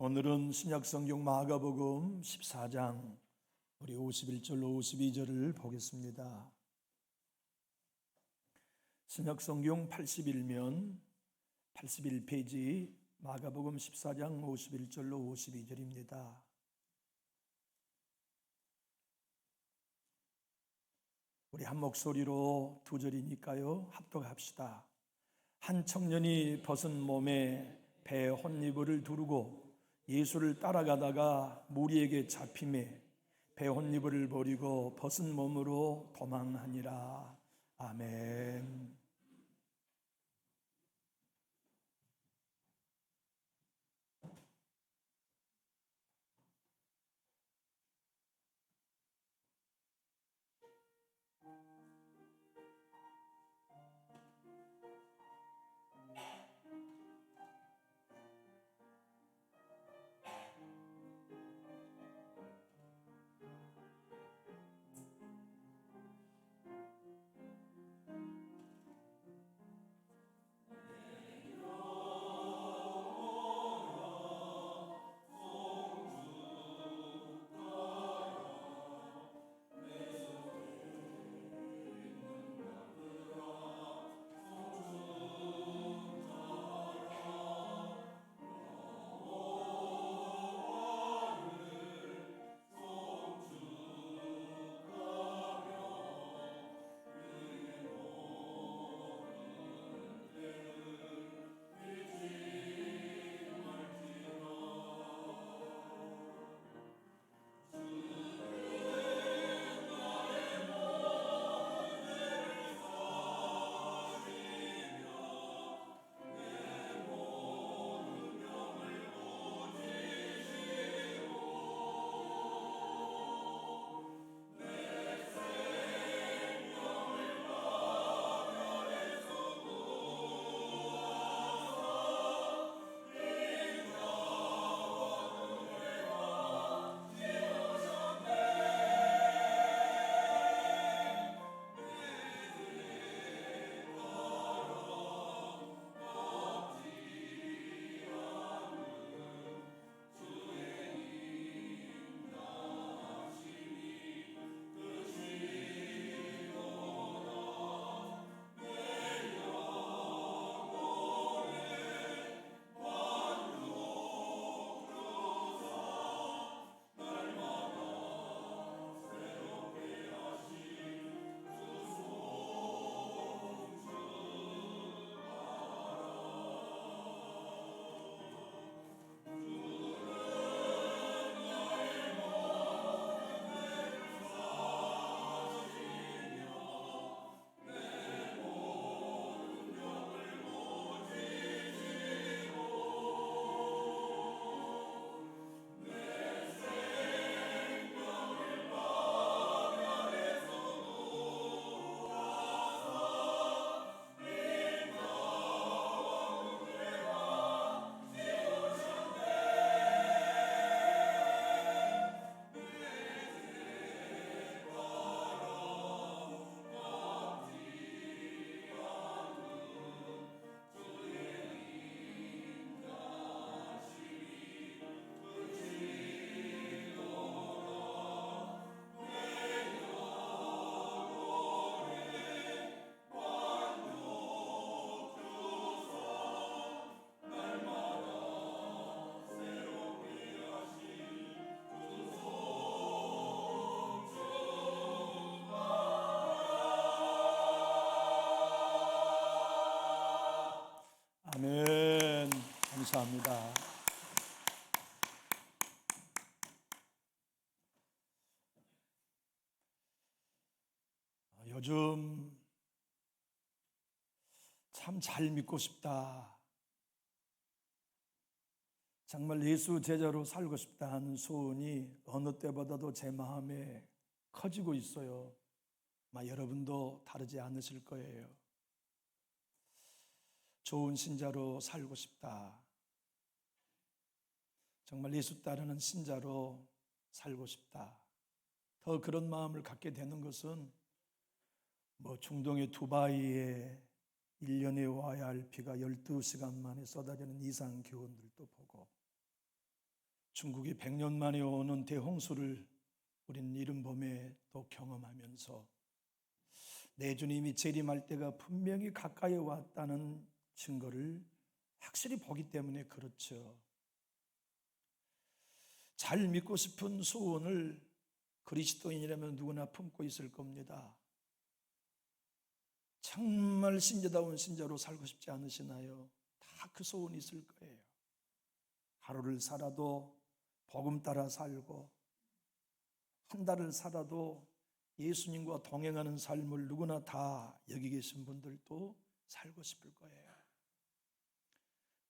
오늘은 신약성경 마가복음 14장 우리 51절로 52절을 보겠습니다. 신약성경 81면 81페이지 마가복음 14장 51절로 52절입니다. 우리 한 목소리로 두 절이니까요, 합독합시다. 한 청년이 벗은 몸에 배 혼니부를 두르고 예수를 따라가다가 무리에게 잡히매 배 혼니부를 버리고 벗은 몸으로 도망하니라. 아멘. 아멘. 감사합니다. 요즘 참 잘 믿고 싶다, 정말 예수 제자로 살고 싶다 하는 소원이 어느 때보다도 제 마음에 커지고 있어요. 아마 여러분도 다르지 않으실 거예요. 좋은 신자로 살고 싶다, 정말 예수 따르는 신자로 살고 싶다. 더 그런 마음을 갖게 되는 것은 중동의 두바이에 1년에 와야 할 비가 12시간 만에 쏟아지는 이상 기온들도 보고, 중국이 100년 만에 오는 대홍수를 우린 이른 봄에 또 경험하면서 내 주님이 재림할 때가 분명히 가까이 왔다는 증거를 확실히 보기 때문에 그렇죠. 잘 믿고 싶은 소원을 그리스도인이라면 누구나 품고 있을 겁니다. 정말 신자다운 신자로 살고 싶지 않으시나요? 다 그 소원이 있을 거예요. 하루를 살아도 복음 따라 살고, 한 달을 살아도 예수님과 동행하는 삶을 누구나 다 여기 계신 분들도 살고 싶을 거예요.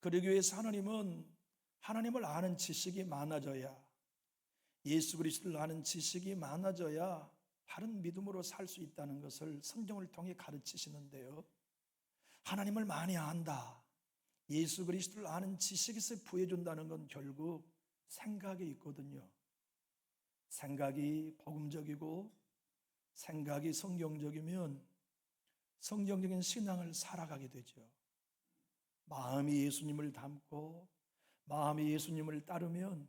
그러기 위해서 하나님은 하나님을 아는 지식이 많아져야, 예수 그리스도를 아는 지식이 많아져야 바른 믿음으로 살 수 있다는 것을 성경을 통해 가르치시는데요. 하나님을 많이 안다, 예수 그리스도를 아는 지식에서 부여준다는 건 결국 생각이 있거든요. 생각이 복음적이고 생각이 성경적이면 성경적인 신앙을 살아가게 되죠. 마음이 예수님을 닮고 마음이 예수님을 따르면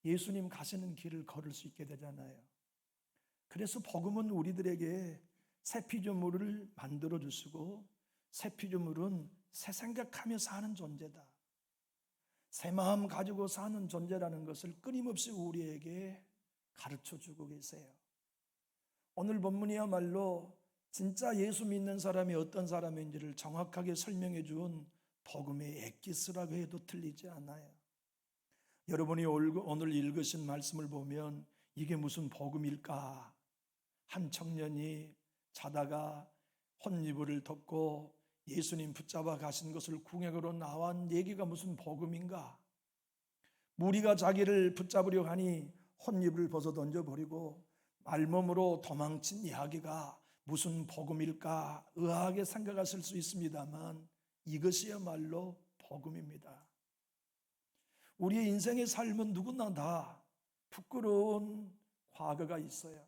예수님 가시는 길을 걸을 수 있게 되잖아요. 그래서 복음은 우리들에게 새 피조물을 만들어 주시고, 새 피조물은 새 생각하며 사는 존재다, 새 마음 가지고 사는 존재라는 것을 끊임없이 우리에게 가르쳐 주고 계세요. 오늘 본문이야말로 진짜 예수 믿는 사람이 어떤 사람인지를 정확하게 설명해 준 복음의 엑기스라고 해도 틀리지 않아요. 여러분이 오늘 읽으신 말씀을 보면 이게 무슨 복음일까? 한 청년이 자다가 혼이불을 덮고 예수님 붙잡아 가신 것을 궁액으로 나온 얘기가 무슨 복음인가? 무리가 자기를 붙잡으려 하니 혼이불을 벗어 던져버리고 알몸으로 도망친 이야기가 무슨 복음일까? 의아하게 생각하실 수 있습니다만 이것이야말로 복음입니다. 우리의 인생의 삶은 누구나 다 부끄러운 과거가 있어요.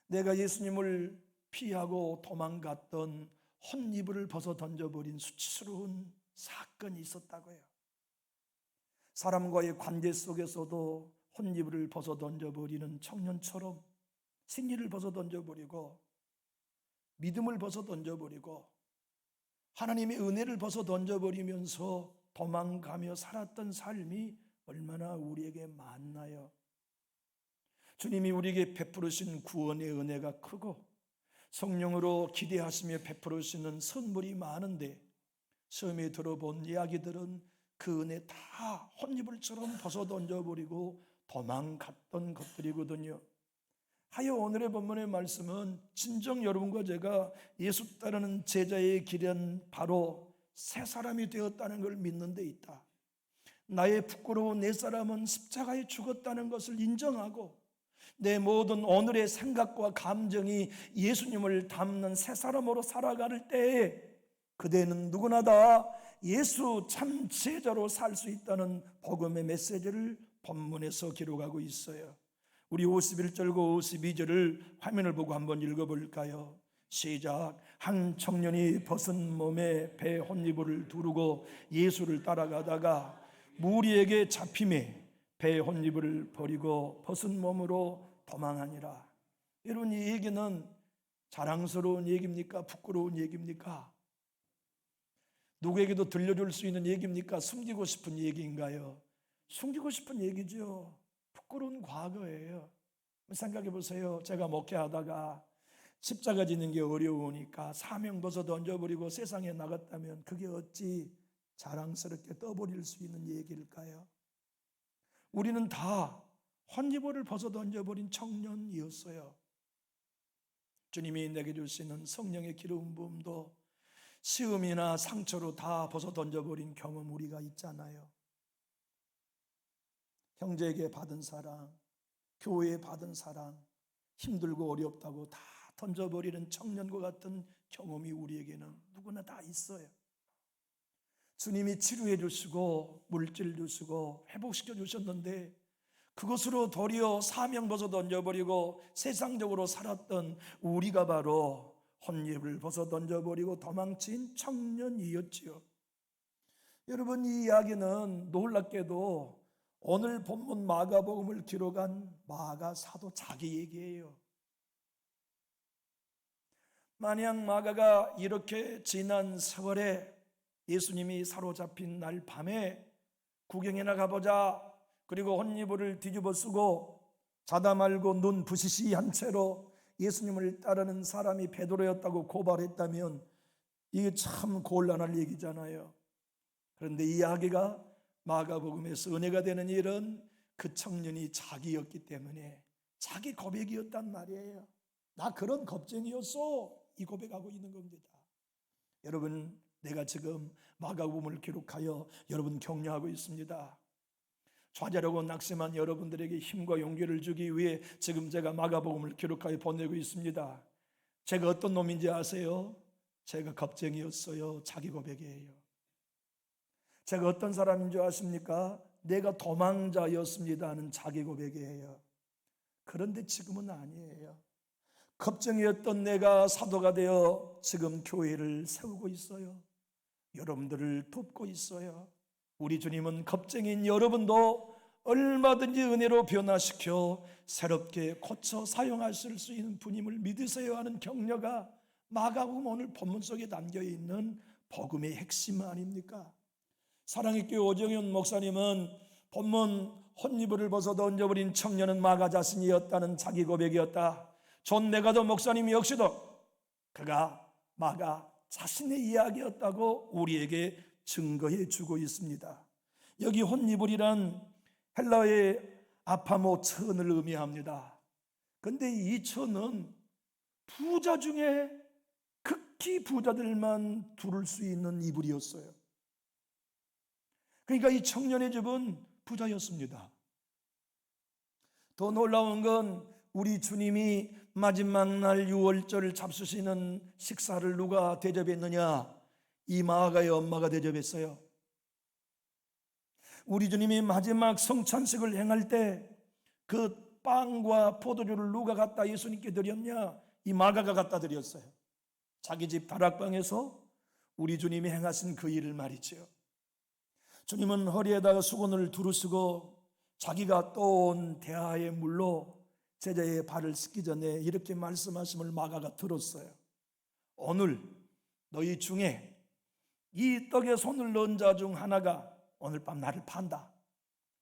내가 예수님을 피하고 도망갔던 혼이불을 벗어 던져버린 수치스러운 사건이 있었다고요. 사람과의 관계 속에서도 혼이불을 벗어 던져버리는 청년처럼 진리를 벗어 던져버리고 믿음을 벗어 던져버리고 하나님의 은혜를 벗어 던져버리면서 도망가며 살았던 삶이 얼마나 우리에게 많나요? 주님이 우리에게 베풀으신 구원의 은혜가 크고 성령으로 기대하시며 베풀으시는 선물이 많은데 처음에 들어본 이야기들은 그 은혜 다 혼이불처럼 벗어 던져버리고 도망갔던 것들이거든요. 하여 오늘의 본문의 말씀은 진정 여러분과 제가 예수 따르는 제자의 길은 바로 새 사람이 되었다는 걸 믿는 데 있다. 나의 부끄러운 내 사람은 십자가에 죽었다는 것을 인정하고 내 모든 오늘의 생각과 감정이 예수님을 닮는 새 사람으로 살아갈 때에 그대는 누구나 다 예수 참 제자로 살 수 있다는 복음의 메시지를 본문에서 기록하고 있어요. 우리 51절과 52절을 화면을 보고 한번 읽어볼까요? 시작. 한 청년이 벗은 몸에 배 혼이불을 두르고 예수를 따라가다가 무리에게 잡힘에 배 혼이불을 버리고 벗은 몸으로 도망하니라. 여러분, 이 얘기는 자랑스러운 얘기입니까? 부끄러운 얘기입니까? 누구에게도 들려줄 수 있는 얘기입니까? 숨기고 싶은 얘기인가요? 숨기고 싶은 얘기죠. 부끄러운 과거예요. 생각해 보세요. 제가 목회하다가 십자가 지는 게 어려우니까 사명 벗어 던져버리고 세상에 나갔다면 그게 어찌 자랑스럽게 떠버릴 수 있는 얘기일까요? 우리는 다 혼이불을 벗어 던져버린 청년이었어요. 주님이 내게 주시는 성령의 기름 부음도 시험이나 상처로 다 벗어 던져버린 경험 우리가 있잖아요. 형제에게 받은 사랑, 교회에 받은 사랑, 힘들고 어렵다고 다 던져버리는 청년과 같은 경험이 우리에게는 누구나 다 있어요. 주님이 치료해 주시고 물질 주시고 회복시켜 주셨는데 그것으로 도리어 사명 벗어 던져버리고 세상적으로 살았던 우리가 바로 혼입을 벗어 던져버리고 도망친 청년이었지요. 여러분, 이 이야기는 놀랍게도 오늘 본문 마가복음을 기록한 마가 사도 자기 얘기예요. 만약 마가가 이렇게 지난 세월에 예수님이 사로잡힌 날 밤에 구경이나 가보자, 그리고 혼이불을 뒤집어 쓰고 자다 말고 눈 부시시 한 채로 예수님을 따르는 사람이 베드로였다고 고발했다면 이게 참 곤란할 얘기잖아요. 그런데 이 이야기가 마가복음에서 은혜가 되는 일은 그 청년이 자기였기 때문에 자기 고백이었단 말이에요. 나 그런 겁쟁이였어, 이 고백하고 있는 겁니다. 여러분, 내가 지금 마가복음을 기록하여 여러분 격려하고 있습니다. 좌절하고 낙심한 여러분들에게 힘과 용기를 주기 위해 지금 제가 마가복음을 기록하여 보내고 있습니다. 제가 어떤 놈인지 아세요? 제가 겁쟁이였어요. 자기 고백이에요. 제가 어떤 사람인 줄 아십니까? 내가 도망자였습니다 하는 자기 고백이에요. 그런데 지금은 아니에요. 겁쟁이였던 내가 사도가 되어 지금 교회를 세우고 있어요. 여러분들을 돕고 있어요. 우리 주님은 겁쟁이인 여러분도 얼마든지 은혜로 변화시켜 새롭게 고쳐 사용하실 수 있는 분임을 믿으세요 하는 격려가 마가복음 오늘 본문 속에 담겨있는 복음의 핵심 아닙니까? 사랑의 교회 오정현 목사님은 본문 혼이불을 벗어 던져버린 청년은 마가 자신이었다는 자기 고백이었다. 존 메가더 목사님 역시도 그가 마가 자신의 이야기였다고 우리에게 증거해 주고 있습니다. 여기 혼이불이란 헬라어의 아파모 천을 의미합니다. 그런데 이 천은 부자 중에 극히 부자들만 두를 수 있는 이불이었어요. 그러니까 이 청년의 집은 부자였습니다. 더 놀라운 건 우리 주님이 마지막 날 유월절 잡수시는 식사를 누가 대접했느냐? 이 마가의 엄마가 대접했어요. 우리 주님이 마지막 성찬식을 행할 때 그 빵과 포도주를 누가 갖다 예수님께 드렸냐? 이 마가가 갖다 드렸어요. 자기 집 다락방에서 우리 주님이 행하신 그 일을 말이죠. 주님은 허리에다가 수건을 두르시고 자기가 떠온 대하의 물로 제자의 발을 씻기 전에 이렇게 말씀하심을 마가가 들었어요. 오늘 너희 중에 이 떡에 손을 넣은 자 중 하나가 오늘 밤 나를 판다.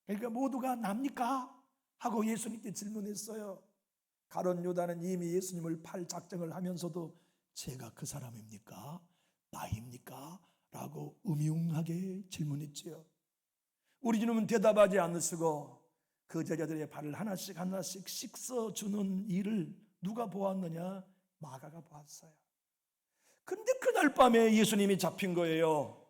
그러니까 모두가 납니까? 하고 예수님께 질문했어요. 가룟 유다는 이미 예수님을 팔 작정을 하면서도 제가 그 사람입니까? 나입니까? 라고 음흉하게 질문했지요. 우리 주님은 대답하지 않으시고 그 제자들의 발을 하나씩 하나씩 씻어주는 일을 누가 보았느냐? 마가가 보았어요. 근데 그날 밤에 예수님이 잡힌 거예요.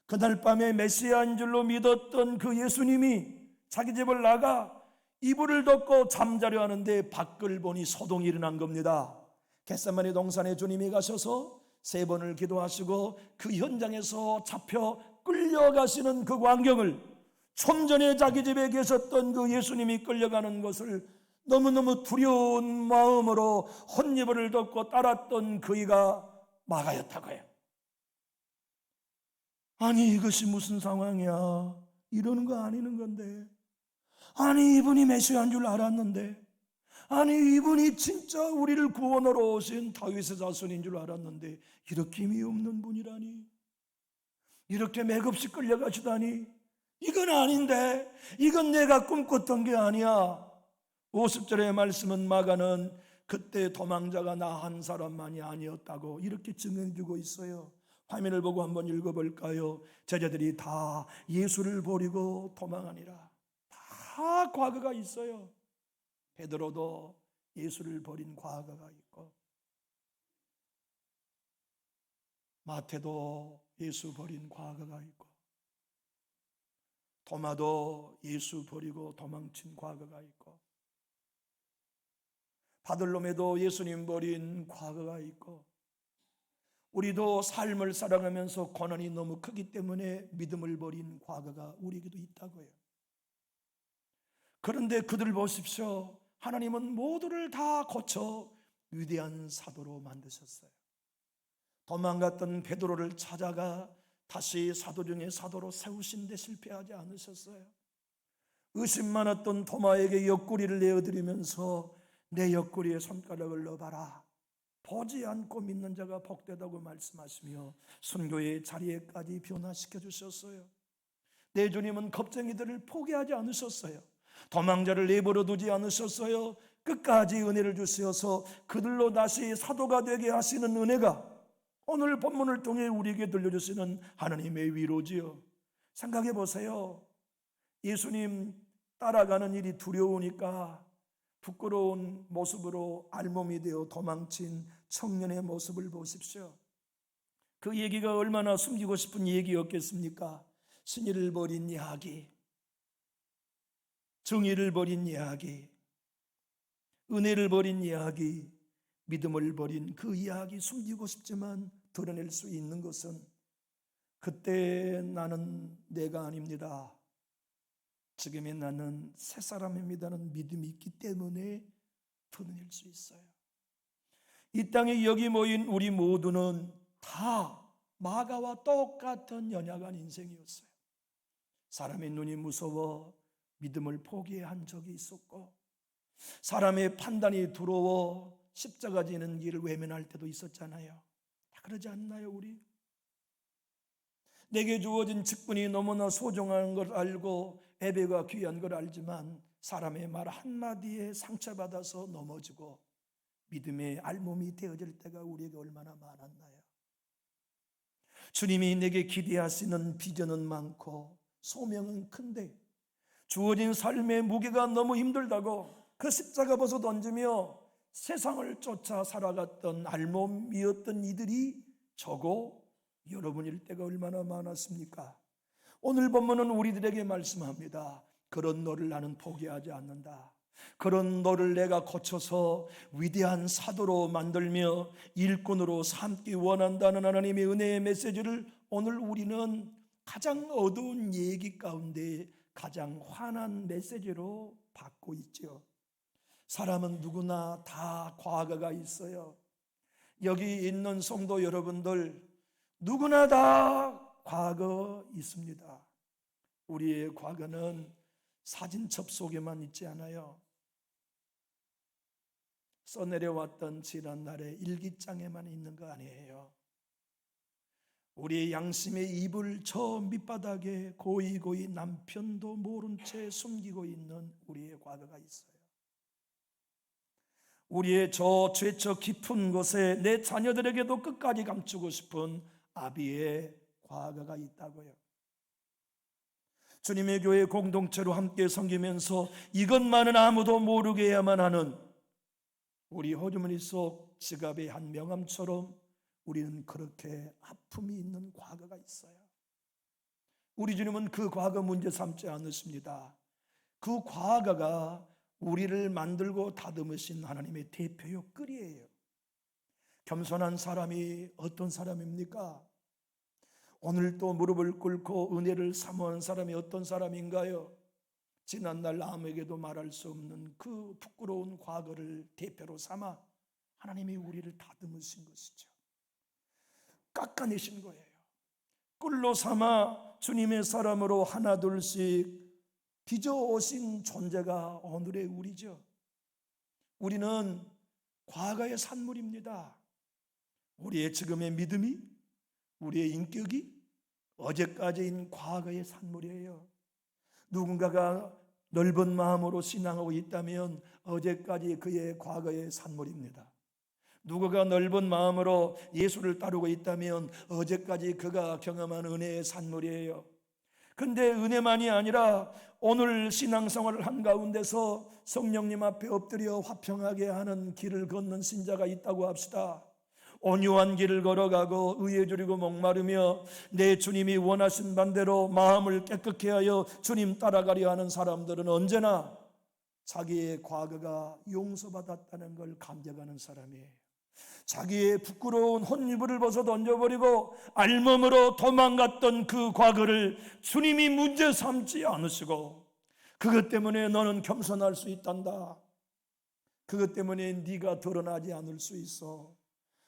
그날 밤에 메시아인 줄로 믿었던 그 예수님이 자기 집을 나가 이불을 덮고 잠자려 하는데 밖을 보니 소동이 일어난 겁니다. 겟세마네 동산에 주님이 가셔서 3번을 기도하시고 그 현장에서 잡혀 끌려가시는 그 광경을, 좀 전에 자기 집에 계셨던 그 예수님이 끌려가는 것을 너무너무 두려운 마음으로 혼이불을 덮고 따랐던 그이가 마가였다고요. 아니 이것이 무슨 상황이야? 이러는 거 아니는 건데. 아니 이분이 메시아인 줄 알았는데, 아니 이분이 진짜 우리를 구원하러 오신 다윗의 자손인 줄 알았는데 이렇게 힘이 없는 분이라니, 이렇게 맥없이 끌려가시다니, 이건 아닌데, 이건 내가 꿈꿨던 게 아니야. 50절의 말씀은 마가는 그때 도망자가 나 한 사람만이 아니었다고 이렇게 증언해주고 있어요. 화면을 보고 한번 읽어볼까요? 제자들이 다 예수를 버리고 도망하니라. 다 과거가 있어요. 베드로도 예수를 버린 과거가 있고, 마태도 예수 버린 과거가 있고, 도마도 예수 버리고 도망친 과거가 있고, 바들로메도 예수님 버린 과거가 있고, 우리도 삶을 살아가면서 고난이 너무 크기 때문에 믿음을 버린 과거가 우리에게도 있다고요. 그런데 그들 보십시오. 하나님은 모두를 다 고쳐 위대한 사도로 만드셨어요. 도망갔던 베드로를 찾아가 다시 사도 중에 사도로 세우신 데 실패하지 않으셨어요. 의심 많았던 도마에게 옆구리를 내어드리면서 내 옆구리에 손가락을 넣어봐라, 보지 않고 믿는 자가 복되다고 말씀하시며 순교의 자리에까지 변화시켜 주셨어요. 내 주님은 겁쟁이들을 포기하지 않으셨어요. 도망자를 내버려 두지 않으셨어요. 끝까지 은혜를 주셔서 그들로 다시 사도가 되게 하시는 은혜가 오늘 본문을 통해 우리에게 들려주시는 하나님의 위로지요. 생각해 보세요. 예수님 따라가는 일이 두려우니까 부끄러운 모습으로 알몸이 되어 도망친 청년의 모습을 보십시오. 그 얘기가 얼마나 숨기고 싶은 얘기였겠습니까? 신의를 버린 이야기, 정의를 버린 이야기, 은혜를 버린 이야기, 믿음을 버린 그 이야기, 숨기고 싶지만 드러낼 수 있는 것은 그때 나는 내가 아닙니다, 지금의 나는 새 사람입니다는 믿음이 있기 때문에 드러낼 수 있어요. 이 땅에 여기 모인 우리 모두는 다 마가와 똑같은 연약한 인생이었어요. 사람의 눈이 무서워 믿음을 포기한 적이 있었고, 사람의 판단이 두려워 십자가 지는 길을 외면할 때도 있었잖아요. 다 그러지 않나요, 우리? 내게 주어진 직분이 너무나 소중한 걸 알고 예배가 귀한 걸 알지만 사람의 말 한마디에 상처받아서 넘어지고 믿음의 알몸이 되어질 때가 우리에게 얼마나 많았나요? 주님이 내게 기대하시는 비전은 많고 소명은 큰데 주어진 삶의 무게가 너무 힘들다고 그 십자가 벗어 던지며 세상을 쫓아 살아갔던 알몸이었던 이들이 저고 여러분일 때가 얼마나 많았습니까? 오늘 본문은 우리들에게 말씀합니다. 그런 너를 나는 포기하지 않는다. 그런 너를 내가 고쳐서 위대한 사도로 만들며 일꾼으로 삼기 원한다는 하나님의 은혜의 메시지를 오늘 우리는 가장 어두운 얘기 가운데 가장 환한 메시지로 받고 있죠. 사람은 누구나 다 과거가 있어요. 여기 있는 성도 여러분들 누구나 다 과거 있습니다. 우리의 과거는 사진첩 속에만 있지 않아요. 써내려왔던 지난 날의 일기장에만 있는 거 아니에요. 우리의 양심의 입을 저 밑바닥에 고이고이 남편도 모른 채 숨기고 있는 우리의 과거가 있어요. 우리의 저 죄처 깊은 곳에 내 자녀들에게도 끝까지 감추고 싶은 아비의 과거가 있다고요. 주님의 교회 공동체로 함께 섬기면서 이것만은 아무도 모르게 해야만 하는 우리 호주머니 속 지갑의 한 명함처럼 우리는 그렇게 아픔이 있는 과거가 있어요. 우리 주님은 그 과거 문제 삼지 않으십니다. 그 과거가 우리를 만들고 다듬으신 하나님의 대표요 끓이에요. 겸손한 사람이 어떤 사람입니까? 오늘 또 무릎을 꿇고 은혜를 사모하는 사람이 어떤 사람인가요? 지난날 남에게도 말할 수 없는 그 부끄러운 과거를 대표로 삼아 하나님이 우리를 다듬으신 것이죠. 깎아내신 거예요. 꿀로 삼아 주님의 사람으로 하나둘씩 빚어오신 존재가 오늘의 우리죠. 우리는 과거의 산물입니다. 우리의 지금의 믿음이, 우리의 인격이 어제까지인 과거의 산물이에요. 누군가가 넓은 마음으로 신앙하고 있다면 어제까지 그의 과거의 산물입니다. 누구가 넓은 마음으로 예수를 따르고 있다면 어제까지 그가 경험한 은혜의 산물이에요. 근데 은혜만이 아니라 오늘 신앙생활을 한가운데서 성령님 앞에 엎드려 화평하게 하는 길을 걷는 신자가 있다고 합시다. 온유한 길을 걸어가고 의에 줄이고 목마르며 내 주님이 원하신 반대로 마음을 깨끗게 하여 주님 따라가려 하는 사람들은 언제나 자기의 과거가 용서받았다는 걸 감격하는 사람이에요. 자기의 부끄러운 혼이불을 벗어 던져버리고 알몸으로 도망갔던 그 과거를 주님이 문제 삼지 않으시고 그것 때문에 너는 겸손할 수 있단다. 그것 때문에 네가 드러나지 않을 수 있어.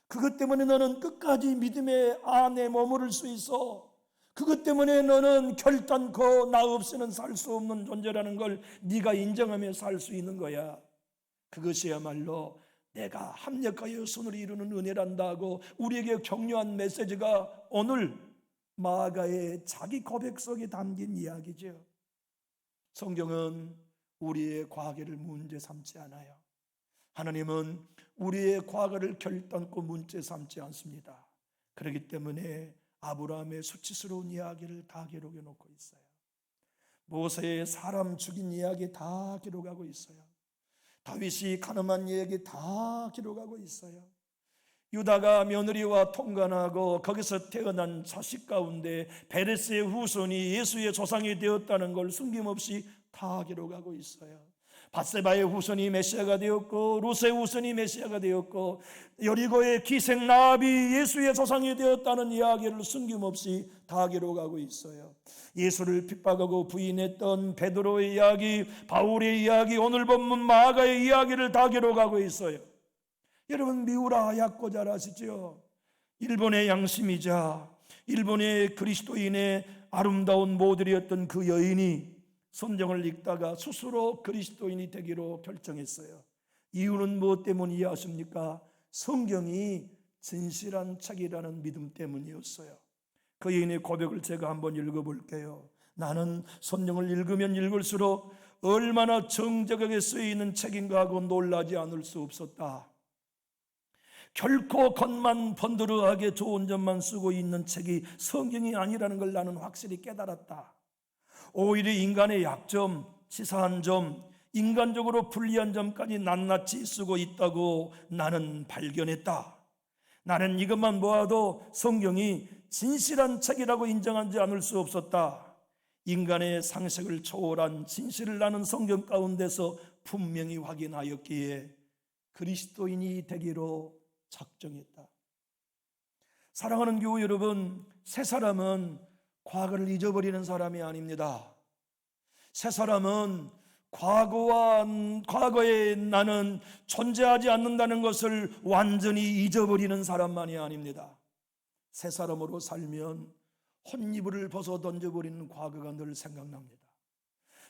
그것 때문에 너는 끝까지 믿음의 안에 머무를 수 있어. 그것 때문에 너는 결단코 나 없이는 살 수 없는 존재라는 걸 네가 인정하며 살 수 있는 거야. 그것이야말로 내가 합력하여 선을 이루는 은혜란다 하고 우리에게 격려한 메시지가 오늘 마가의 자기 고백 속에 담긴 이야기죠. 성경은 우리의 과거를 문제 삼지 않아요. 하나님은 우리의 과거를 결단코 문제 삼지 않습니다. 그렇기 때문에 아브라함의 수치스러운 이야기를 다 기록해 놓고 있어요. 모세의 사람 죽인 이야기 다 기록하고 있어요. 다윗이 가늠한 이야기 다 기록하고 있어요. 유다가 며느리와 통관하고 거기서 태어난 자식 가운데 베레스의 후손이 예수의 조상이 되었다는 걸 숨김없이 다 기록하고 있어요. 밧세바의 후손이 메시아가 되었고 룻의 후손이 메시아가 되었고 여리고의 기생 라합이 예수의 조상이 되었다는 이야기를 숨김없이 다 기록하고 있어요. 예수를 핍박하고 부인했던 베드로의 이야기, 바울의 이야기, 오늘 본문 마가의 이야기를 다 기록하고 있어요. 여러분, 미우라 하야코 잘 아시죠? 일본의 양심이자 일본의 그리스도인의 아름다운 모델이었던 그 여인이 성경을 읽다가 스스로 그리스도인이 되기로 결정했어요. 이유는 무엇 때문이야 아십니까? 성경이 진실한 책이라는 믿음 때문이었어요. 그 여인의 고백을 제가 한번 읽어볼게요. 나는 성경을 읽으면 읽을수록 얼마나 정직하게 쓰여있는 책인가 하고 놀라지 않을 수 없었다. 결코 겉만 번드르하게 좋은 점만 쓰고 있는 책이 성경이 아니라는 걸 나는 확실히 깨달았다. 오히려 인간의 약점, 치사한 점, 인간적으로 불리한 점까지 낱낱이 쓰고 있다고 나는 발견했다. 나는 이것만 모아도 성경이 진실한 책이라고 인정하지 않을 수 없었다. 인간의 상식을 초월한 진실을 나는 성경 가운데서 분명히 확인하였기에 그리스도인이 되기로 작정했다. 사랑하는 교우 여러분, 새 사람은 과거를 잊어버리는 사람이 아닙니다. 새 사람은 과거에 나는 존재하지 않는다는 것을 완전히 잊어버리는 사람만이 아닙니다. 새 사람으로 살면 혼이불을 벗어 던져버리는 과거가 늘 생각납니다.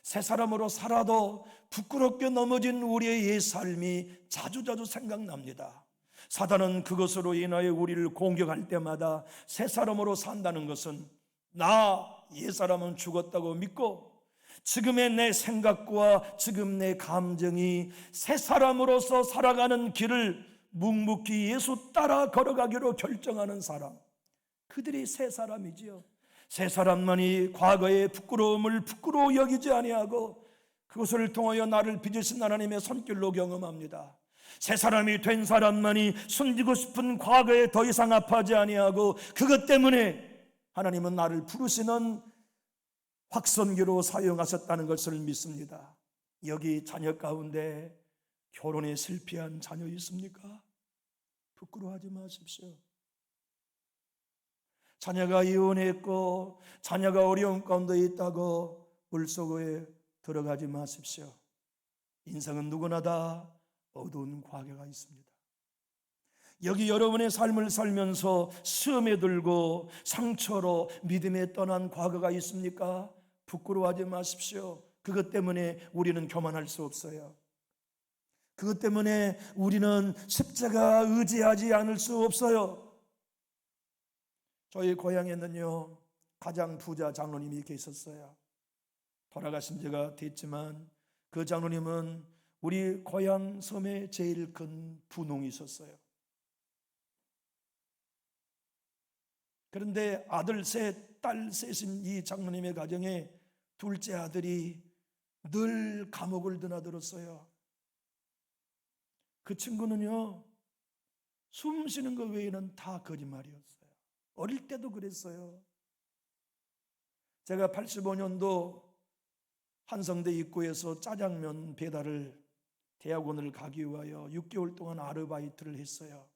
새 사람으로 살아도 부끄럽게 넘어진 우리의 옛 삶이 자주자주 생각납니다. 사단은 그것으로 인하여 우리를 공격할 때마다 새 사람으로 산다는 것은 나 옛사람은 죽었다고 믿고 지금의 내 생각과 지금 내 감정이 새 사람으로서 살아가는 길을 묵묵히 예수 따라 걸어가기로 결정하는 사람, 그들이 새 사람이지요. 새 사람만이 과거의 부끄러움을 부끄러워 여기지 아니하고 그것을 통하여 나를 빚으신 하나님의 손길로 경험합니다. 새 사람이 된 사람만이 숨기고 싶은 과거에 더 이상 아파하지 아니하고 그것 때문에 하나님은 나를 부르시는 확선기로 사용하셨다는 것을 믿습니다. 여기 자녀 가운데 결혼에 실패한 자녀 있습니까? 부끄러워하지 마십시오. 자녀가 이혼했고 자녀가 어려운 가운데 있다고 물속에 들어가지 마십시오. 인생은 누구나 다 어두운 과거가 있습니다. 여기 여러분의 삶을 살면서 시험에 들고 상처로 믿음에 떠난 과거가 있습니까? 부끄러워하지 마십시오. 그것 때문에 우리는 교만할 수 없어요. 그것 때문에 우리는 십자가 의지하지 않을 수 없어요. 저희 고향에는요 가장 부자 장로님이 계셨어요. 돌아가신 지가 됐지만 그 장로님은 우리 고향 섬에 제일 큰 분홍이 있었어요. 그런데 아들 셋, 딸 셋인 이 장로님의 가정에 둘째 아들이 늘 감옥을 드나들었어요. 그 친구는요 숨 쉬는 것 외에는 다 거짓말이었어요. 어릴 때도 그랬어요. 제가 85년도 한성대 입구에서 짜장면 배달을 대학원을 가기 위하여 6개월 동안 아르바이트를 했어요.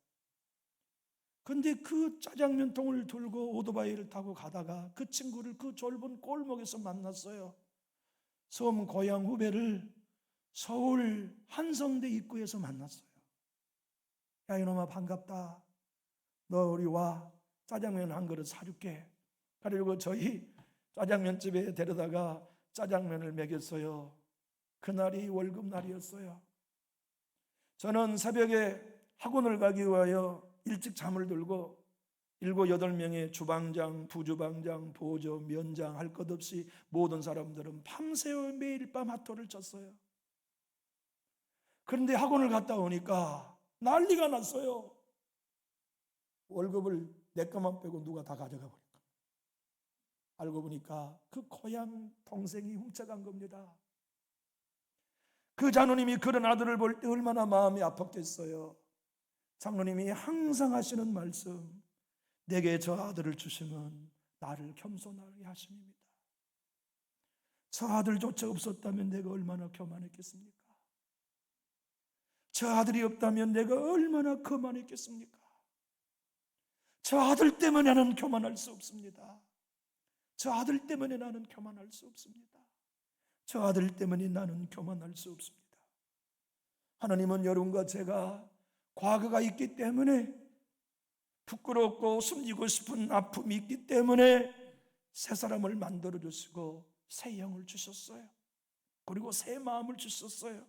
근데 그 짜장면 통을 들고 오토바이를 타고 가다가 그 친구를 그 좁은 골목에서 만났어요. 섬 고향 후배를 서울 한성대 입구에서 만났어요. 야 이놈아 반갑다. 너 우리 와 짜장면 한 그릇 사줄게. 그리고 저희 짜장면집에 데려다가 짜장면을 먹였어요. 그날이 월급날이었어요. 저는 새벽에 학원을 가기 위하여 일찍 잠을 들고 7, 8명의 주방장, 부주방장, 보조, 면장 할 것 없이 모든 사람들은 밤새워 매일 밤 핫도를 쳤어요. 그런데 학원을 갔다 오니까 난리가 났어요. 월급을 내 것만 빼고 누가 다 가져가 버릴까. 알고 보니까 그 고향 동생이 훔쳐간 겁니다. 그 장로님이 그런 아들을 볼 때 얼마나 마음이 아팠겠어요. 장로님이 항상 하시는 말씀, 내게 저 아들을 주시면 나를 겸손하게 하십니다. 저 아들조차 없었다면 내가 얼마나 교만했겠습니까? 저 아들이 없다면 내가 얼마나 거만했겠습니까? 저 아들 때문에 나는 교만할 수 없습니다. 저 아들 때문에 나는 교만할 수 없습니다. 저 아들 때문에 나는 교만할 수 없습니다. 하나님은 여러분과 제가 과거가 있기 때문에 부끄럽고 숨기고 싶은 아픔이 있기 때문에 새 사람을 만들어 주시고 새 영을 주셨어요. 그리고 새 마음을 주셨어요.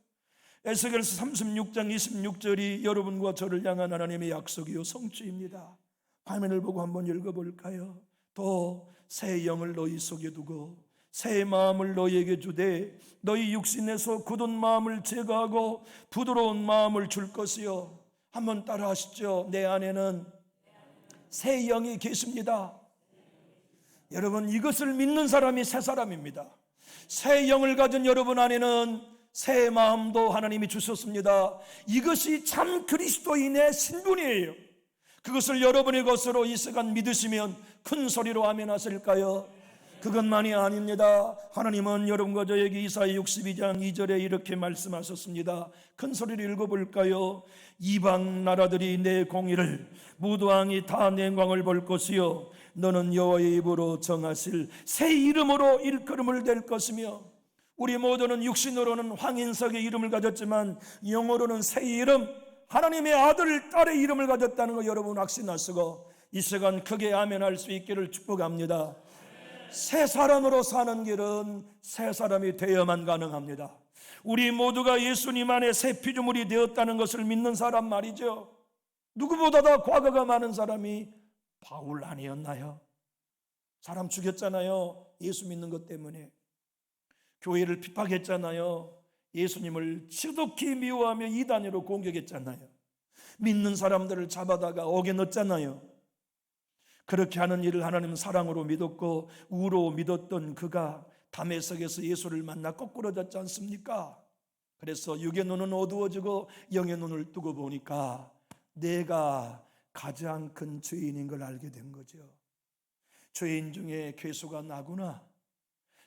에스겔서 36장 26절이 여러분과 저를 향한 하나님의 약속이요 성취입니다. 화면을 보고 한번 읽어볼까요? 또 새 영을 너희 속에 두고 새 마음을 너희에게 주되 너희 육신에서 굳은 마음을 제거하고 부드러운 마음을 줄 것이요. 한번 따라 하시죠. 내 안에는 새 영이 계십니다. 여러분, 이것을 믿는 사람이 새 사람입니다. 새 영을 가진 여러분 안에는 새 마음도 하나님이 주셨습니다. 이것이 참 그리스도인의 신분이에요. 그것을 여러분의 것으로 이 시간 믿으시면 큰 소리로 아멘 하실까요? 그것만이 아닙니다. 하나님은 여러분과 저에게 이사야 62장 2절에 이렇게 말씀하셨습니다. 큰 소리를 읽어볼까요? 이방 나라들이 내 공의를, 무도왕이 다 내 영광을 볼 것이요 너는 여호와의 입으로 정하실 새 이름으로 일컬음을 댈 것이며. 우리 모두는 육신으로는 황인석의 이름을 가졌지만 영어로는 새 이름, 하나님의 아들, 딸의 이름을 가졌다는 거 여러분 확신하시고 이 시간 크게 아멘할 수 있기를 축복합니다. 새 사람으로 사는 길은 새 사람이 되어야만 가능합니다. 우리 모두가 예수님 안에 새 피조물이 되었다는 것을 믿는 사람 말이죠. 누구보다 더 과거가 많은 사람이 바울 아니었나요? 사람 죽였잖아요. 예수 믿는 것 때문에. 교회를 핍박했잖아요. 예수님을 지독히 미워하며 이단으로 공격했잖아요. 믿는 사람들을 잡아다가 옥에 넣었잖아요. 그렇게 하는 일을 하나님은 사랑으로 믿었고 우로 믿었던 그가 다메섹에서 예수를 만나 거꾸러졌지 않습니까? 그래서 육의 눈은 어두워지고 영의 눈을 뜨고 보니까 내가 가장 큰 죄인인 걸 알게 된 거죠. 죄인 중에 괴수가 나구나,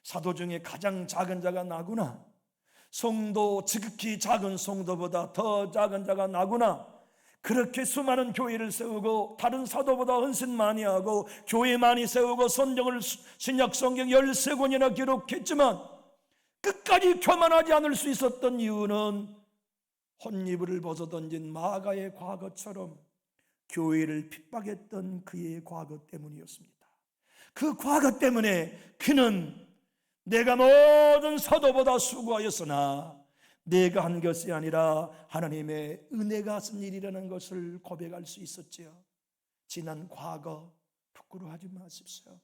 사도 중에 가장 작은 자가 나구나, 성도, 지극히 작은 성도보다 더 작은 자가 나구나. 그렇게 수많은 교회를 세우고 다른 사도보다 헌신 많이 하고 교회 많이 세우고 선정을 신약 성경 13권이나 기록했지만 끝까지 교만하지 않을 수 있었던 이유는 혼이불을 벗어던진 마가의 과거처럼 교회를 핍박했던 그의 과거 때문이었습니다. 그 과거 때문에 그는 내가 모든 사도보다 수고하였으나 내가 한 것이 아니라 하나님의 은혜가 하신 일이라는 것을 고백할 수 있었지요. 지난 과거 부끄러워하지 마십시오.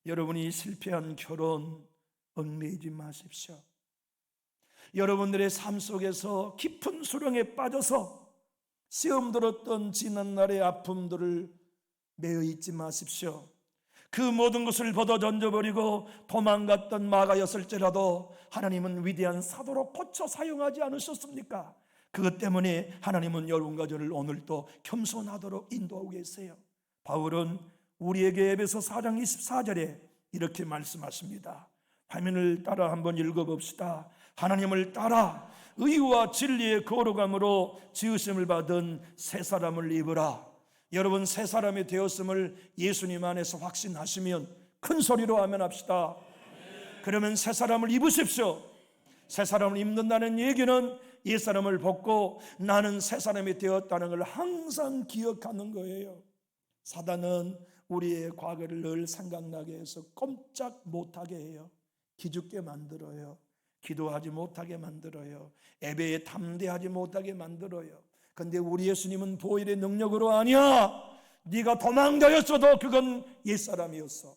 여러분이 실패한 결혼 얽매이지 마십시오. 여러분들의 삶 속에서 깊은 수렁에 빠져서 시험 들었던 지난날의 아픔들을 매여 있지 마십시오. 그 모든 것을 벗어 던져버리고 도망갔던 마가였을지라도 하나님은 위대한 사도로 고쳐 사용하지 않으셨습니까? 그것 때문에 하나님은 여러분과 저를 오늘도 겸손하도록 인도하고 계세요. 바울은 우리에게 에베소 4장 24절에 이렇게 말씀하십니다. 화면을 따라 한번 읽어봅시다. 하나님을 따라 의와 진리의 거룩함으로 지으심을 받은 새 사람을 입으라. 여러분, 새 사람이 되었음을 예수님 안에서 확신하시면 큰 소리로 아멘합시다. 그러면 새 사람을 입으십시오. 새 사람을 입는다는 얘기는 옛 사람을 벗고 나는 새 사람이 되었다는 걸 항상 기억하는 거예요. 사단은 우리의 과거를 늘 생각나게 해서 꼼짝 못하게 해요. 기죽게 만들어요. 기도하지 못하게 만들어요. 예배에 담대하지 못하게 만들어요. 근데 우리 예수님은 보혈의 능력으로 아니야. 네가 도망다녔어도 그건 옛사람이었어.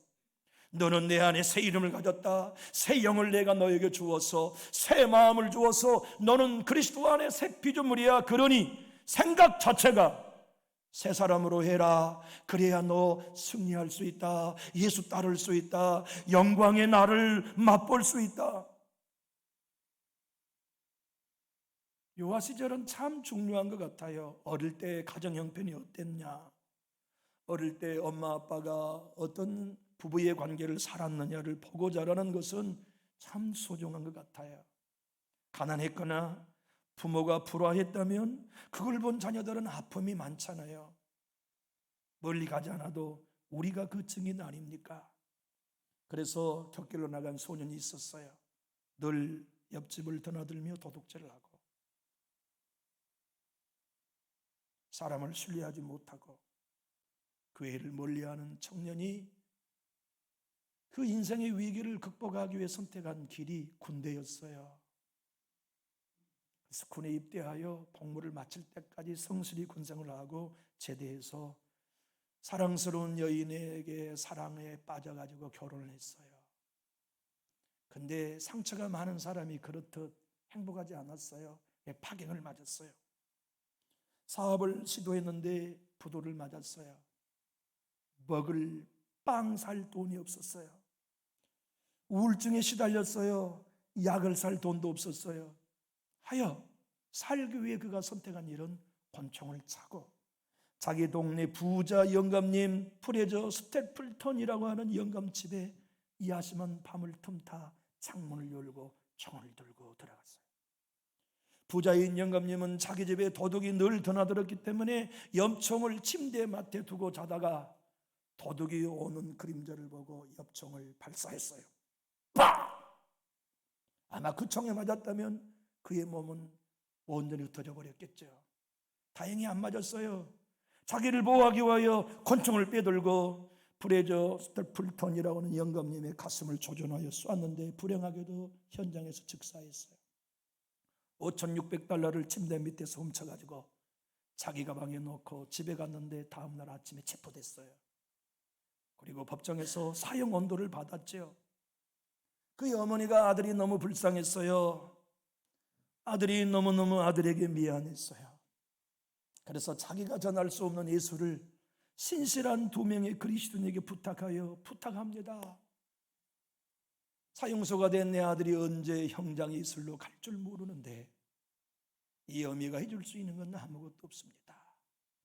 너는 내 안에 새 이름을 가졌다. 새 영을 내가 너에게 주어서 새 마음을 주어서 너는 그리스도 안에 새 피조물이야. 그러니 생각 자체가 새 사람으로 해라. 그래야 너 승리할 수 있다. 예수 따를 수 있다. 영광의 날을 맛볼 수 있다. 유아 시절은 참 중요한 것 같아요. 어릴 때 가정 형편이 어땠냐, 어릴 때 엄마 아빠가 어떤 부부의 관계를 살았느냐를 보고 자라는 것은 참 소중한 것 같아요. 가난했거나 부모가 불화했다면 그걸 본 자녀들은 아픔이 많잖아요. 멀리 가지 않아도 우리가 그 증인 아닙니까? 그래서 곁길로 나간 소년이 있었어요. 늘 옆집을 드나들며 도둑질을 하고 사람을 신뢰하지 못하고 교회를 멀리하는 청년이 그 인생의 위기를 극복하기 위해 선택한 길이 군대였어요. 그래서 군에 입대하여 복무를 마칠 때까지 성실히 군생을 하고 제대해서 사랑스러운 여인에게 사랑에 빠져가지고 결혼을 했어요. 근데 상처가 많은 사람이 그렇듯 행복하지 않았어요. 파경을 맞았어요. 사업을 시도했는데 부도를 맞았어요. 먹을 빵 살 돈이 없었어요. 우울증에 시달렸어요. 약을 살 돈도 없었어요. 하여 살기 위해 그가 선택한 일은 권총을 차고 자기 동네 부자 영감님 프레저 스태플턴이라고 하는 영감집에 야심한 밤을 틈타 창문을 열고 총을 들고 들어갔어요. 부자인 영감님은 자기 집에 도둑이 늘 드나들었기 때문에 엽총을 침대 맡에 두고 자다가 도둑이 오는 그림자를 보고 엽총을 발사했어요. 빡! 아마 그 총에 맞았다면 그의 몸은 온전히 흩어져 버렸겠죠. 다행히 안 맞았어요. 자기를 보호하기 위하여 권총을 빼들고 프레저 스태플턴이라고 하는 영감님의 가슴을 조준하여 쐈는데 불행하게도 현장에서 즉사했어요. $5,600를 침대 밑에서 훔쳐가지고 자기 가방에 넣고 집에 갔는데 다음날 아침에 체포됐어요. 그리고 법정에서 사형 언도를 받았죠. 그 어머니가 아들이 너무 불쌍했어요. 아들이 너무너무 아들에게 미안했어요. 그래서 자기가 전할 수 없는 예수를 신실한 2명의 그리스도인에게 부탁합니다. 사형소가 된 내 아들이 언제 형장 이슬로 갈 줄 모르는데 이 어미가 해줄 수 있는 건 아무것도 없습니다.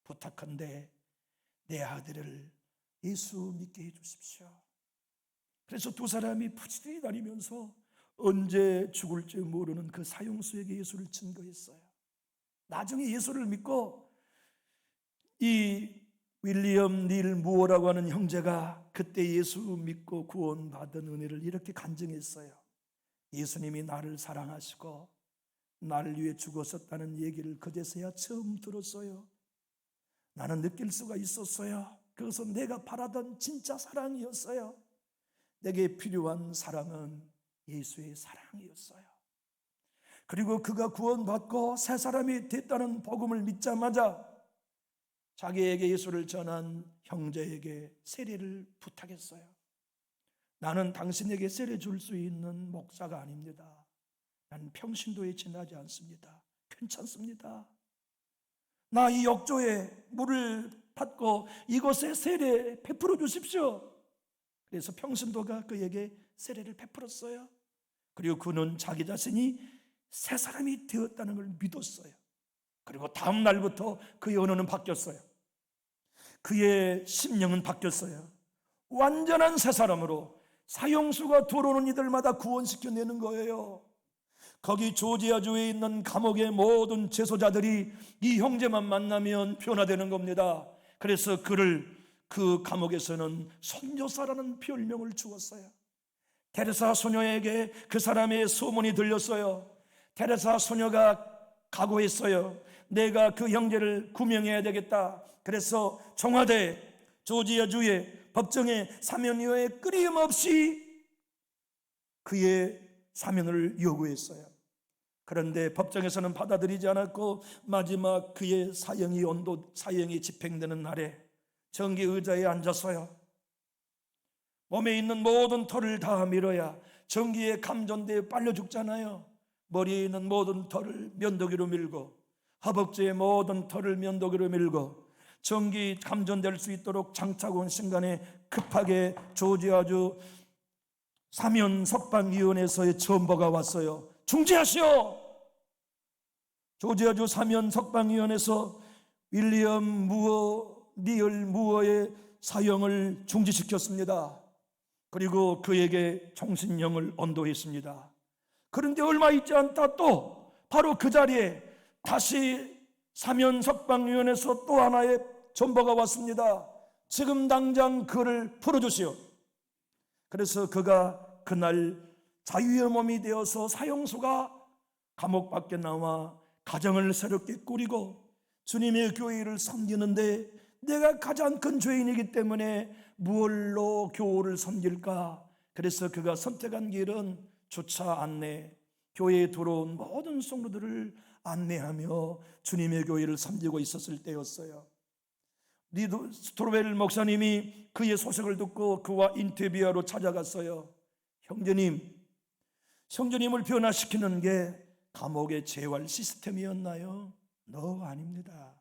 부탁한데 내 아들을 예수 믿게 해주십시오. 그래서 두 사람이 부지런히 다니면서 언제 죽을지 모르는 그 사형수에게 예수를 증거했어요. 나중에 예수를 믿고 이 윌리엄 닐 무어라고 하는 형제가 그때 예수 믿고 구원받은 은혜를 이렇게 간증했어요. 예수님이 나를 사랑하시고 나를 위해 죽었었다는 얘기를 그제서야 처음 들었어요. 나는 느낄 수가 있었어요. 그것은 내가 바라던 진짜 사랑이었어요. 내게 필요한 사랑은 예수의 사랑이었어요. 그리고 그가 구원받고 새 사람이 됐다는 복음을 믿자마자 자기에게 예수를 전한 형제에게 세례를 부탁했어요. 나는 당신에게 세례 줄 수 있는 목사가 아닙니다. 나는 평신도에 지나지 않습니다. 괜찮습니다. 나 이 욕조에 물을 받고 이곳에 세례 베풀어 주십시오. 그래서 평신도가 그에게 세례를 베풀었어요. 그리고 그는 자기 자신이 새 사람이 되었다는 걸 믿었어요. 그리고 다음 날부터 그의 언어는 바뀌었어요. 그의 심령은 바뀌었어요. 완전한 새 사람으로 사형수가 들어오는 이들마다 구원시켜내는 거예요. 거기 조지아주에 있는 감옥의 모든 재소자들이 이 형제만 만나면 변화되는 겁니다. 그래서 그를 그 감옥에서는 선교사라는 별명을 주었어요. 테레사 소녀에게 그 사람의 소문이 들렸어요. 테레사 소녀가 각오했어요. 내가 그 형제를 구명해야 되겠다. 그래서 청와대 조지아주의 법정에 사면 이후에 끊임없이 그의 사면을 요구했어요. 그런데 법정에서는 받아들이지 않았고 마지막 그의 사형이 집행되는 날에 정기 의자에 앉았어요. 몸에 있는 모든 털을 다 밀어야 정기에 감전되어 빨려 죽잖아요. 머리에 있는 모든 털을 면도기로 밀고 허벅지의 모든 털을 면도기로 밀고 정기 감전될 수 있도록 장착 온 순간에 급하게 조지아주 사면 석방위원회에서의 전보가 왔어요. 중지하시오! 조지아주 사면 석방위원회에서 윌리엄 니얼 무어의 사형을 중지시켰습니다. 그리고 그에게 총신령을 언도했습니다. 그런데 얼마 있지 않다 또 바로 그 자리에 다시 사면 석방위원회에서 또 하나의 전보가 왔습니다. 지금 당장 그를 풀어주시오. 그래서 그가 그날 자유의 몸이 되어서 사형수가 감옥 밖에 나와 가정을 새롭게 꾸리고 주님의 교회를 섬기는데 내가 가장 큰 죄인이기 때문에 무엇로 교회를 섬길까? 그래서 그가 선택한 길은 주차 안내, 교회에 들어온 모든 성도들을 안내하며 주님의 교회를 섬기고 있었을 때였어요. 리도 스트로벨 목사님이 그의 소식을 듣고 그와 인터뷰하러 찾아갔어요. 형제님을 변화시키는 게 감옥의 재활 시스템이었나요? No, 아닙니다.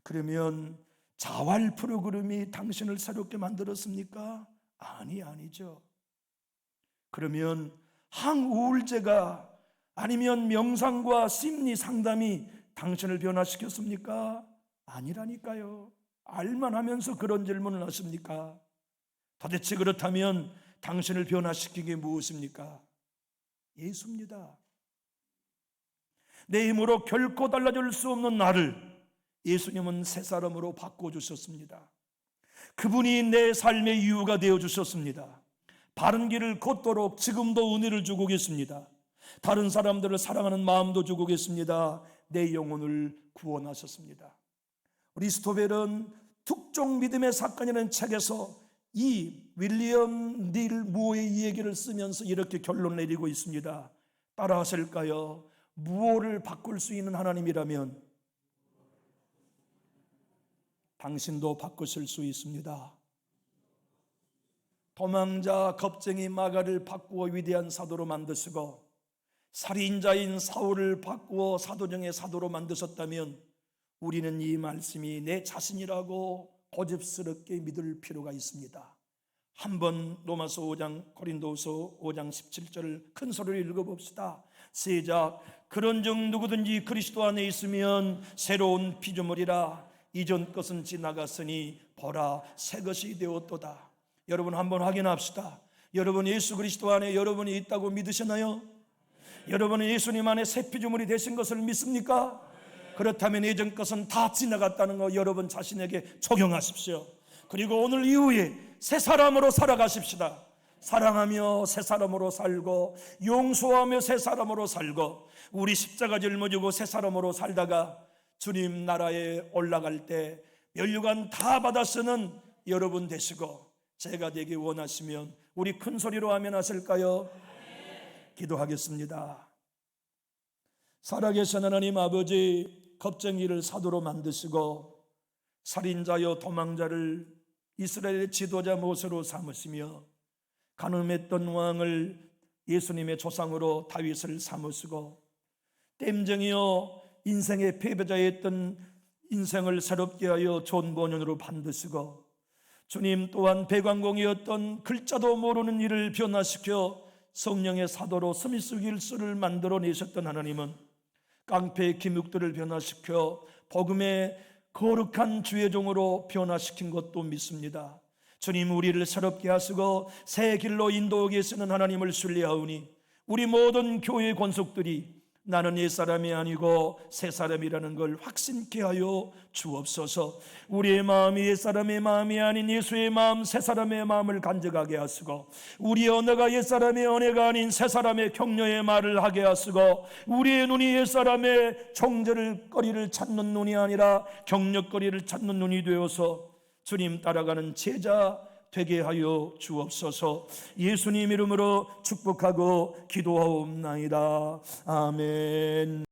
그러면 자활 프로그램이 당신을 새롭게 만들었습니까? 아니죠. 그러면 항우울제가 아니면 명상과 심리 상담이 당신을 변화시켰습니까? 아니라니까요. 알만 하면서 그런 질문을 하십니까? 도대체 그렇다면 당신을 변화시킨 게 무엇입니까? 예수입니다. 내 힘으로 결코 달라질 수 없는 나를 예수님은 새 사람으로 바꿔주셨습니다. 그분이 내 삶의 이유가 되어주셨습니다. 바른 길을 걷도록 지금도 은혜를 주고 계십니다. 다른 사람들을 사랑하는 마음도 주고 계십니다. 내 영혼을 구원하셨습니다. 리스토벨은 특종 믿음의 사건이라는 책에서 이 윌리엄 닐 무어의 이 얘기를 쓰면서 이렇게 결론 내리고 있습니다. 따라 하실까요? 무엇을 바꿀 수 있는 하나님이라면 당신도 바꾸실 수 있습니다. 도망자 겁쟁이 마가를 바꾸어 위대한 사도로 만드시고 살인자인 사울을 바꾸어 사도중의 사도로 만드셨다면 우리는 이 말씀이 내 자신이라고 고집스럽게 믿을 필요가 있습니다. 한번 로마서 5장 고린도서 5장 17절 큰 소리로 읽어봅시다. 시작. 그런즉 누구든지 그리스도 안에 있으면 새로운 피조물이라 이전 것은 지나갔으니 보라 새 것이 되었도다. 여러분 한번 확인합시다. 여러분 예수 그리스도 안에 여러분이 있다고 믿으시나요? 여러분은 예수님 안에 새 피조물이 되신 것을 믿습니까? 그렇다면 예전 것은 다 지나갔다는 거 여러분 자신에게 적용하십시오. 그리고 오늘 이후에 새 사람으로 살아가십시다. 사랑하며 새 사람으로 살고 용서하며 새 사람으로 살고 우리 십자가 짊어지고 새 사람으로 살다가 주님 나라에 올라갈 때 면류관 다 받아 쓰는 여러분 되시고 제가 되기 원하시면 우리 큰 소리로 아멘 하실까요? 기도하겠습니다. 살아계신 하나님 아버지, 겁쟁이를 사도로 만드시고 살인자여 도망자를 이스라엘의 지도자 모세로 삼으시며 간음했던 왕을 예수님의 조상으로 다윗을 삼으시고 땜쟁이여 인생의 패배자였던 인생을 새롭게 하여 좋은 본연으로 만드시고 주님 또한 배관공이었던 글자도 모르는 이를 변화시켜 성령의 사도로 스미스 윌스를 만들어내셨던 하나님은 깡패의 김육들을 변화시켜 복음의 거룩한 주의 종으로 변화시킨 것도 믿습니다. 주님 우리를 새롭게 하시고 새 길로 인도하게 쓰는 하나님을 신뢰하오니 우리 모든 교회 권속들이 나는 옛사람이 아니고 새사람이라는 걸 확신케 하여 주옵소서. 우리의 마음이 옛사람의 마음이 아닌 예수의 마음 새사람의 마음을 간직하게 하시고 우리의 언어가 옛사람의 언어가 아닌 새사람의 격려의 말을 하게 하시고 우리의 눈이 옛사람의 정죄를 거리를 찾는 눈이 아니라 격려거리를 찾는 눈이 되어서 주님 따라가는 제자 되게 하여 주옵소서. 예수님 이름으로 축복하고 기도하옵나이다. 아멘.